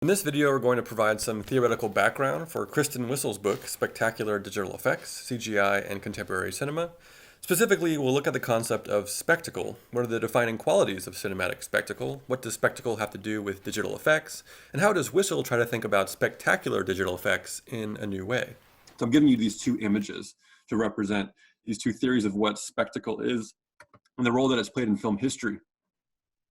In this video, we're going to provide some theoretical background for Kristen Whissel's book, Spectacular Digital Effects, CGI and Contemporary Cinema. Specifically, we'll look at the concept of spectacle. What are the defining qualities of cinematic spectacle? What does spectacle have to do with digital effects? And how does Whissel try to think about spectacular digital effects in a new way? So I'm giving you these two images to represent these two theories of what spectacle is and the role that it's played in film history.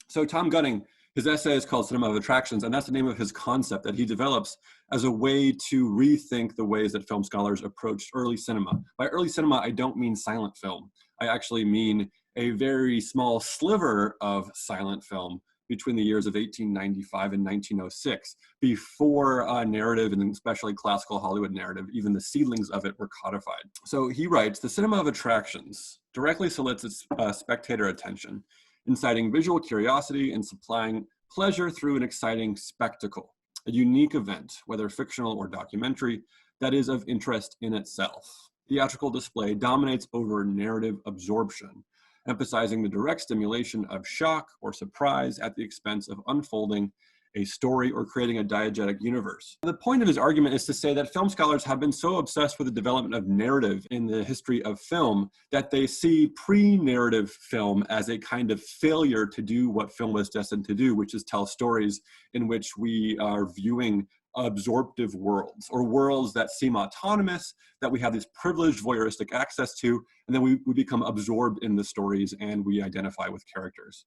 So Tom Gunning, his essay is called Cinema of Attractions, and that's the name of his concept that he develops as a way to rethink the ways that film scholars approached early cinema. By early cinema, I don't mean silent film. I actually mean a very small sliver of silent film between the years of 1895 and 1906, before narrative, and especially classical Hollywood narrative, even the seedlings of it were codified. So he writes, the cinema of attractions directly solicits spectator attention, inciting visual curiosity and supplying pleasure through an exciting spectacle, a unique event, whether fictional or documentary, that is of interest in itself. Theatrical display dominates over narrative absorption, emphasizing the direct stimulation of shock or surprise at the expense of unfolding a story or creating a diegetic universe. The point of his argument is to say that film scholars have been so obsessed with the development of narrative in the history of film that they see pre-narrative film as a kind of failure to do what film was destined to do, which is tell stories in which we are viewing absorptive worlds, or worlds that seem autonomous, that we have this privileged voyeuristic access to, and then we become absorbed in the stories and we identify with characters.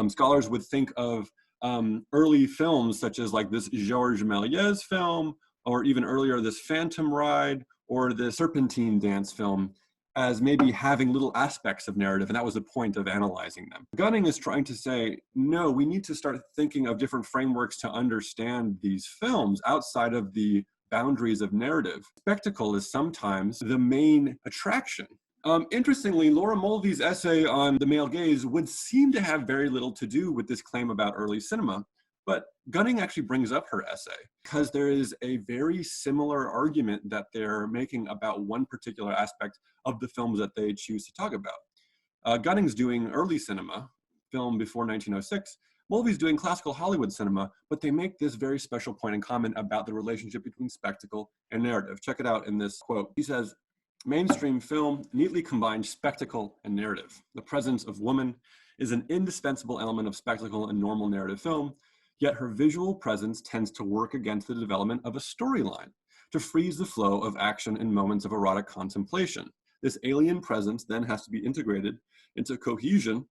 Scholars would think of early films such as like this Georges Méliès film, or even earlier this Phantom Ride or the Serpentine dance film, as maybe having little aspects of narrative, and that was the point of analyzing them. Gunning is trying to say, no, we need to start thinking of different frameworks to understand these films outside of the boundaries of narrative. Spectacle is sometimes the main attraction. Interestingly, Laura Mulvey's essay on the male gaze would seem to have very little to do with this claim about early cinema, but Gunning actually brings up her essay because there is a very similar argument that they're making about one particular aspect of the films that they choose to talk about. Gunning's doing early cinema, film before 1906. Mulvey's doing classical Hollywood cinema, but they make this very special point in common about the relationship between spectacle and narrative. Check it out in this quote. He says, mainstream film neatly combines spectacle and narrative. The presence of woman is an indispensable element of spectacle and normal narrative film, yet her visual presence tends to work against the development of a storyline, to freeze the flow of action in moments of erotic contemplation. This alien presence then has to be integrated into cohesion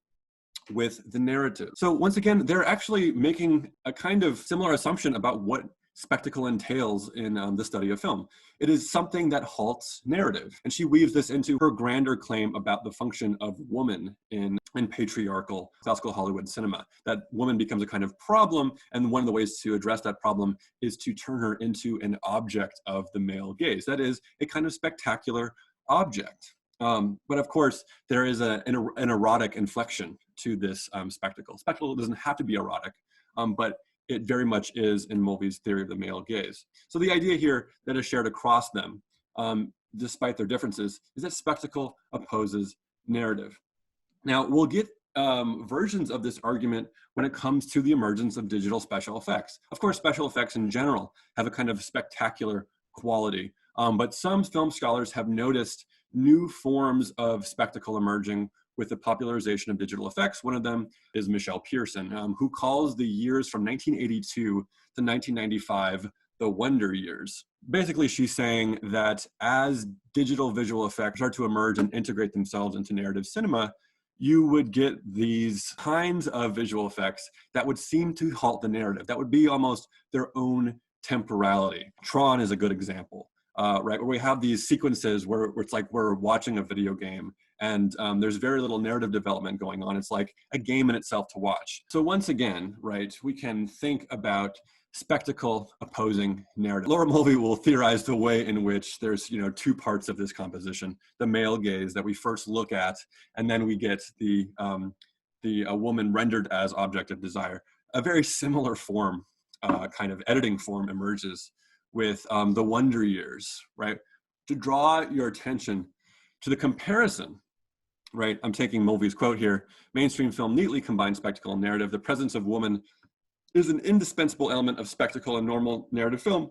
with the narrative. So once again, they're actually making a kind of similar assumption about what spectacle entails in the study of film. It is something that halts narrative. And she weaves this into her grander claim about the function of woman in patriarchal classical Hollywood cinema, that woman becomes a kind of problem, and one of the ways to address that problem is to turn her into an object of the male gaze. That is, a kind of spectacular object. But of course, there is an erotic inflection to this spectacle. Spectacle doesn't have to be erotic, but it very much is in Mulvey's theory of the male gaze. So the idea here that is shared across them, despite their differences, is that spectacle opposes narrative. Now, we'll get versions of this argument when it comes to the emergence of digital special effects. Of course, special effects in general have a kind of spectacular quality, but some film scholars have noticed new forms of spectacle emerging with the popularization of digital effects. One of them is Michelle Pearson, who calls the years from 1982 to 1995 the wonder years. Basically, she's saying that as digital visual effects start to emerge and integrate themselves into narrative cinema, you would get these kinds of visual effects that would seem to halt the narrative, that would be almost their own temporality. Tron is a good example. Right, where we have these sequences where it's like we're watching a video game and there's very little narrative development going on. It's like a game in itself to watch. So once again, right, we can think about spectacle opposing narrative. Laura Mulvey will theorize the way in which there's, two parts of this composition: the male gaze that we first look at, and then we get the woman rendered as object of desire. A very similar form, kind of editing form, emerges with the wonder years, right? To draw your attention to the comparison, right? I'm taking Mulvey's quote here. Mainstream film neatly combines spectacle and narrative. The presence of woman is an indispensable element of spectacle in normal narrative film,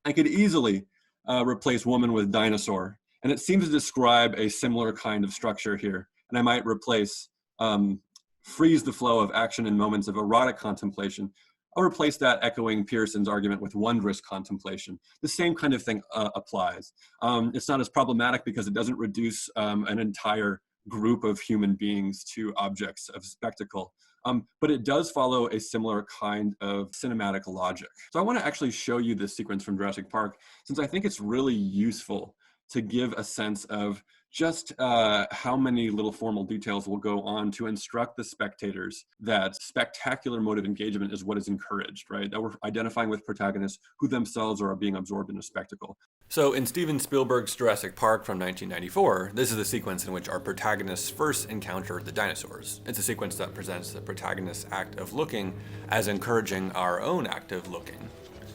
I could easily replace woman with dinosaur. And it seems to describe a similar kind of structure here. And I might replace freeze the flow of action in moments of erotic contemplation. I'll replace that echoing Pearson's argument with wondrous contemplation. The same kind of thing applies. It's not as problematic because it doesn't reduce an entire group of human beings to objects of spectacle. But it does follow a similar kind of cinematic logic. So I want to actually show you this sequence from Jurassic Park, since I think it's really useful to give a sense of just how many little formal details will go on to instruct the spectators that spectacular mode of engagement is what is encouraged, right? That we're identifying with protagonists who themselves are being absorbed in a spectacle. So in Steven Spielberg's Jurassic Park from 1994, this is the sequence in which our protagonists first encounter the dinosaurs. It's a sequence that presents the protagonist's act of looking as encouraging our own act of looking.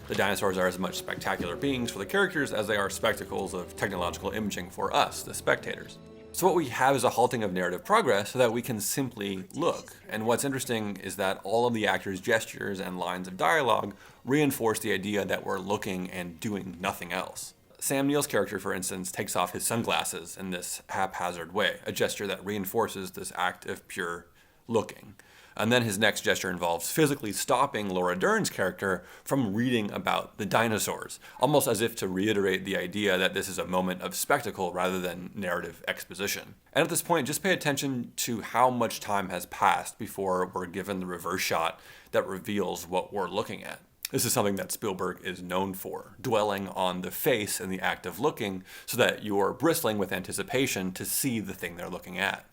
The dinosaurs are as much spectacular beings for the characters as they are spectacles of technological imaging for us, the spectators. So what we have is a halting of narrative progress so that we can simply look. And what's interesting is that all of the actors' gestures and lines of dialogue reinforce the idea that we're looking and doing nothing else. Sam Neill's character, for instance, takes off his sunglasses in this haphazard way, a gesture that reinforces this act of pure looking. And then his next gesture involves physically stopping Laura Dern's character from reading about the dinosaurs, almost as if to reiterate the idea that this is a moment of spectacle rather than narrative exposition. And at this point, just pay attention to how much time has passed before we're given the reverse shot that reveals what we're looking at. This is something that Spielberg is known for, dwelling on the face in the act of looking so that you're bristling with anticipation to see the thing they're looking at.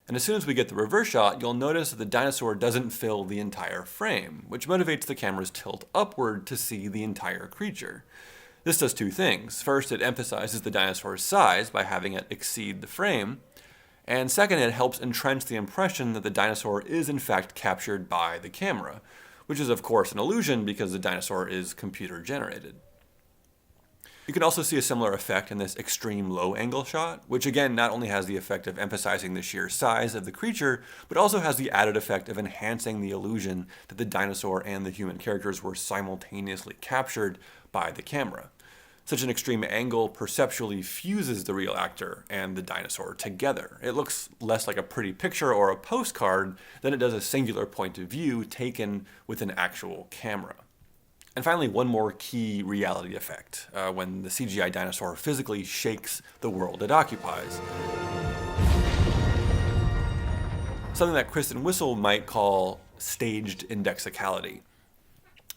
And as soon as we get the reverse shot, you'll notice that the dinosaur doesn't fill the entire frame, which motivates the camera's tilt upward to see the entire creature. This does two things. First, it emphasizes the dinosaur's size by having it exceed the frame. And second, it helps entrench the impression that the dinosaur is in fact captured by the camera, which is of course an illusion because the dinosaur is computer generated. You can also see a similar effect in this extreme low angle shot, which again not only has the effect of emphasizing the sheer size of the creature, but also has the added effect of enhancing the illusion that the dinosaur and the human characters were simultaneously captured by the camera. Such an extreme angle perceptually fuses the real actor and the dinosaur together. It looks less like a pretty picture or a postcard than it does a singular point of view taken with an actual camera. And finally, one more key reality effect, when the CGI dinosaur physically shakes the world it occupies. Something that Kristen Whissel might call staged indexicality.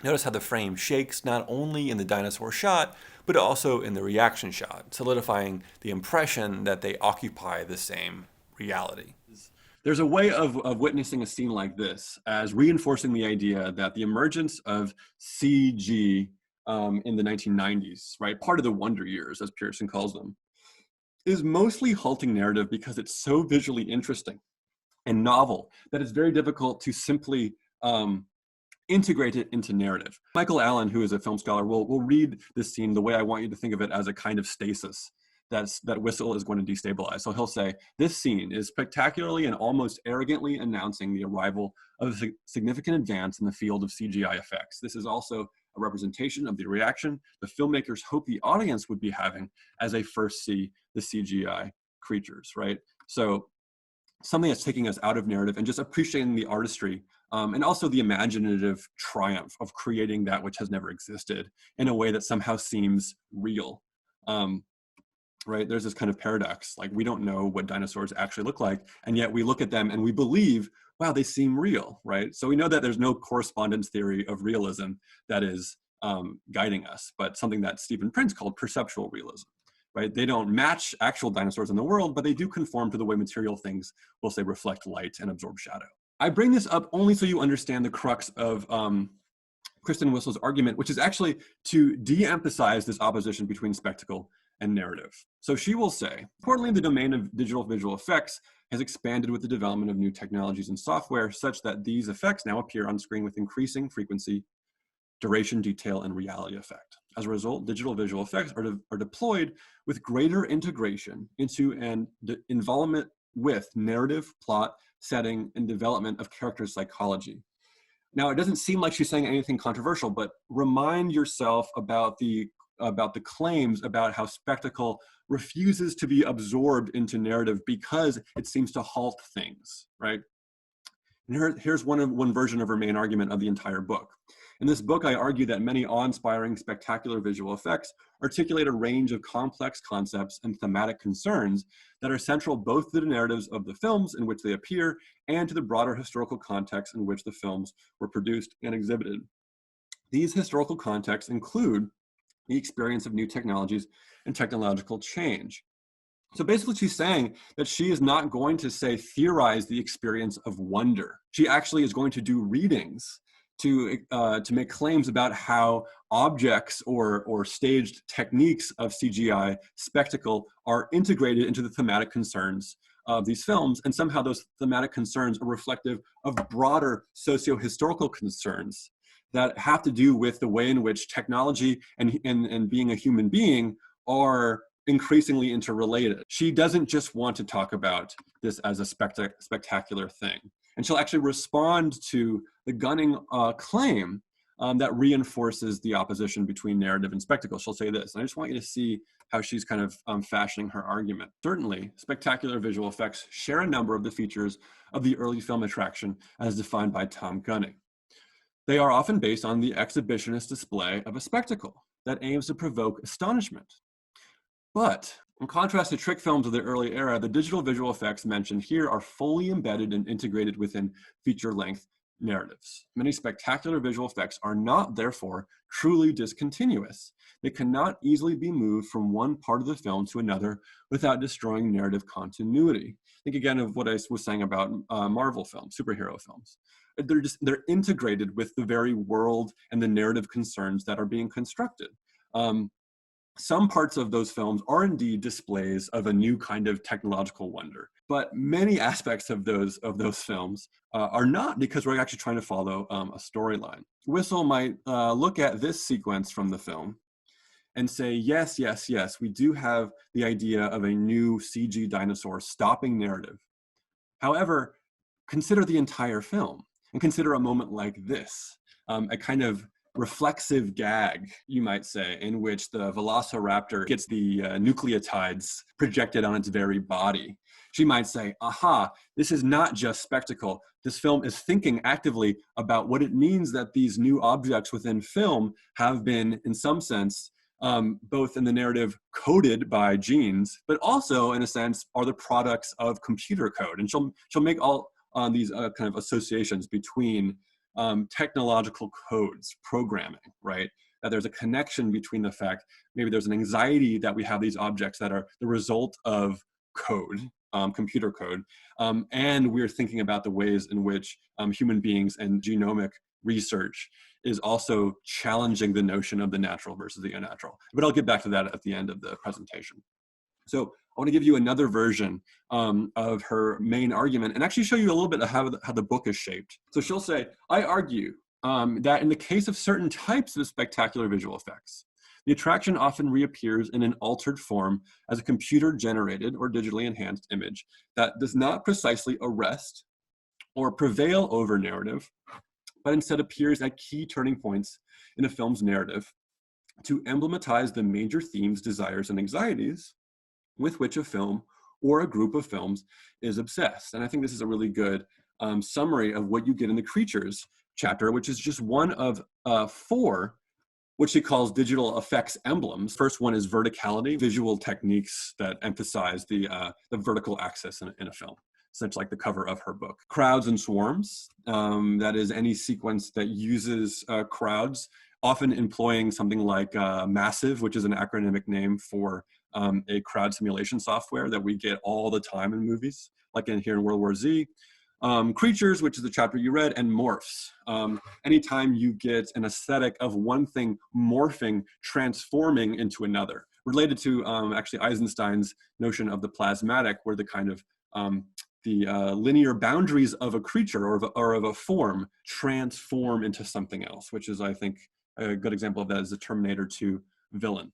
Notice how the frame shakes not only in the dinosaur shot, but also in the reaction shot, solidifying the impression that they occupy the same reality. There's a way of witnessing a scene like this as reinforcing the idea that the emergence of CG in the 1990s, right, part of the wonder years, as Pearson calls them, is mostly halting narrative because it's so visually interesting and novel that it's very difficult to simply integrate it into narrative. Michael Allen, who is a film scholar, will read this scene the way I want you to think of it, as a kind of stasis that Whissel is going to destabilize. So he'll say, this scene is spectacularly and almost arrogantly announcing the arrival of a significant advance in the field of CGI effects. This is also a representation of the reaction the filmmakers hope the audience would be having as they first see the CGI creatures, right? So something that's taking us out of narrative and just appreciating the artistry and also the imaginative triumph of creating that which has never existed in a way that somehow seems real. Right? There's this kind of paradox, like we don't know what dinosaurs actually look like, and yet we look at them and we believe, wow, they seem real, right? So we know that there's no correspondence theory of realism that is guiding us, but something that Stephen Prince called perceptual realism, right? They don't match actual dinosaurs in the world, but they do conform to the way material things will, say, reflect light and absorb shadow. I bring this up only so you understand the crux of Kristen Whissel's argument, which is actually to de-emphasize this opposition between spectacle and narrative. So she will say, importantly, the domain of digital visual effects has expanded with the development of new technologies and software such that these effects now appear on screen with increasing frequency, duration, detail, and reality effect. As a result, digital visual effects are deployed with greater integration into an with narrative, plot, setting, and development of character psychology. Now, it doesn't seem like she's saying anything controversial, but remind yourself about the claims about how spectacle refuses to be absorbed into narrative because it seems to halt things, right? And here's one version of her main argument of the entire book. In this book, I argue that many awe-inspiring, spectacular visual effects articulate a range of complex concepts and thematic concerns that are central both to the narratives of the films in which they appear and to the broader historical context in which the films were produced and exhibited. These historical contexts include the experience of new technologies and technological change. So basically she's saying that she is not going to theorize the experience of wonder. She actually is going to do readings to make claims about how objects or staged techniques of CGI spectacle are integrated into the thematic concerns of these films, and somehow those thematic concerns are reflective of broader socio-historical concerns that have to do with the way in which technology and being a human being are increasingly interrelated. She doesn't just want to talk about this as a spectacular thing. And she'll actually respond to the Gunning claim that reinforces the opposition between narrative and spectacle. She'll say this, and I just want you to see how she's kind of fashioning her argument. Certainly, spectacular visual effects share a number of the features of the early film attraction as defined by Tom Gunning. They are often based on the exhibitionist display of a spectacle that aims to provoke astonishment. But in contrast to trick films of the early era, the digital visual effects mentioned here are fully embedded and integrated within feature-length narratives. Many spectacular visual effects are not, therefore, truly discontinuous. They cannot easily be moved from one part of the film to another without destroying narrative continuity. Think again of what I was saying about Marvel films, superhero films. They're integrated with the very world and the narrative concerns that are being constructed. Some parts of those films are indeed displays of a new kind of technological wonder, but many aspects of those films are not, because we're actually trying to follow a storyline. Whissel might look at this sequence from the film and say, yes, we do have the idea of a new CG dinosaur stopping narrative. However, consider the entire film and consider a moment like this, a kind of reflexive gag, you might say, in which the velociraptor gets the nucleotides projected on its very body. She might say, aha, this is not just spectacle. This film is thinking actively about what it means that these new objects within film have been, in some sense, both in the narrative coded by genes, but also, in a sense, are the products of computer code. And she'll make all these kind of associations between technological codes, programming, right? That there's a connection between the fact, maybe there's an anxiety that we have these objects that are the result of code, computer code, and we're thinking about the ways in which human beings and genomic research is also challenging the notion of the natural versus the unnatural. But I'll get back to that at the end of the presentation. So I want to give you another version of her main argument and actually show you a little bit of how the book is shaped. So she'll say, I argue that in the case of certain types of spectacular visual effects, the attraction often reappears in an altered form as a computer-generated or digitally enhanced image that does not precisely arrest or prevail over narrative, but instead appears at key turning points in a film's narrative to emblematize the major themes, desires, and anxieties with which a film or a group of films is obsessed. And I think this is a really good summary of what you get in the Creatures chapter, which is just one of 4, what she calls digital effects emblems. First one is verticality, visual techniques that emphasize the vertical axis in a film. Such like the cover of her book. Crowds and swarms, that is any sequence that uses crowds, often employing something like MASSIVE, which is an acronymic name for a crowd simulation software that we get all the time in movies, like here in World War Z. Creatures, which is the chapter you read, and morphs. Anytime you get an aesthetic of one thing morphing, transforming into another. Related to actually Eisenstein's notion of the plasmatic, where the kind of the linear boundaries of a creature or of a form transform into something else, which is, I think, a good example of that is the Terminator 2 villain.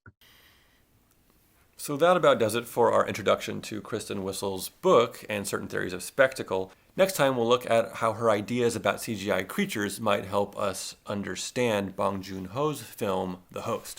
So that about does it for our introduction to Kristen Whissel's book and certain theories of spectacle. Next time we'll look at how her ideas about CGI creatures might help us understand Bong Joon-ho's film, The Host.